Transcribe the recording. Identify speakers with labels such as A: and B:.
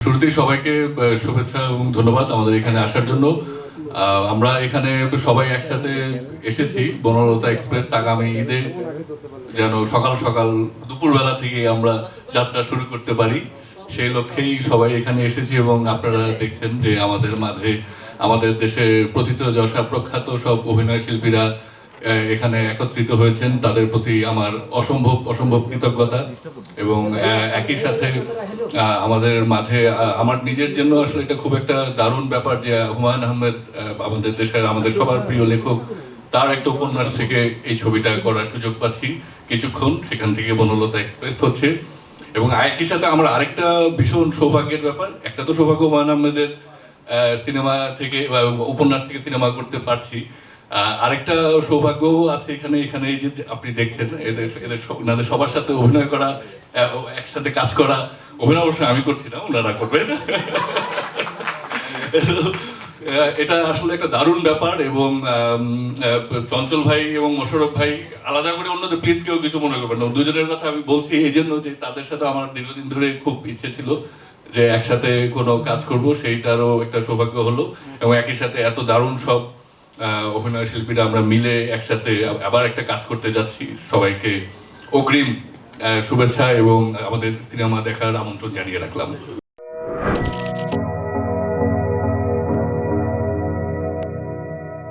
A: শুরুতেই সবাইকে শুভেচ্ছা এবং ধন্যবাদ আমাদের এখানে আসার জন্য। আমরা এখানে সবাই একসাথে এসেছি বনলতা এক্সপ্রেস আগামী ঈদে যেন সকাল সকাল দুপুরবেলা থেকে আমরা যাত্রা শুরু করতে পারি, সেই লক্ষ্যেই সবাই এখানে এসেছি। এবং আপনারা দেখছেন যে আমাদের মাঝে আমাদের দেশের প্রথিত যশা প্রখ্যাত সব অভিনয় শিল্পীরা এখানে একত্রিত হয়েছেন। তাদের প্রতি আমার অসম্ভব অসম্ভব কৃতজ্ঞতা। এবং একই সাথে আমাদের মাঝে আমার নিজের জন্য আসলে এটা খুব একটা দারুণ ব্যাপার যে হুমায়ুন আহমেদ আমাদের দেশের আমাদের সবার প্রিয় লেখক, তার একটা উপন্যাস থেকে এই ছবিটা করার সুযোগ পাচ্ছি কিছুক্ষণ, সেখান থেকে বনলতা এক্সপ্রেস হচ্ছে। এবং একই সাথে আমার আরেকটা ভীষণ সৌভাগ্যের ব্যাপার, একটা তো সৌভাগ্য হুমায়ুন আহমেদের সিনেমা থেকে উপন্যাস থেকে সিনেমা করতে পারছি, আরেকটা সৌভাগ্যও আছে এখানে এখানে এই যে আপনি দেখছেন এদের এদের ওনাদের সবার সাথে অভিনয় করা, একসাথে কাজ করা। অভিনয় অবশ্যই আমি করছি না, ওনারা করবেন। এটা আসলে একটা দারুণ ব্যাপার। এবং চঞ্চল ভাই এবং মোশাররফ ভাই আলাদা করে অন্যদের প্লিজ কেউ কিছু মনে করবেন না, দুজনের কথা আমি বলছি এই জন্য যে তাদের সাথে আমার দীর্ঘদিন ধরে খুব ইচ্ছে ছিল যে একসাথে কোনো কাজ করব, সেইটারও একটা সৌভাগ্য হলো। এবং একই সাথে এত দারুণ সব অভিনয় শিল্পীরা আমরা মিলে একসাথে আবার একটা কাজ করতে যাচ্ছি। সবাইকে অগ্রিম শুভেচ্ছা এবং আমাদের সিনেমা দেখার আমন্ত্রণ জানিয়ে রাখলাম।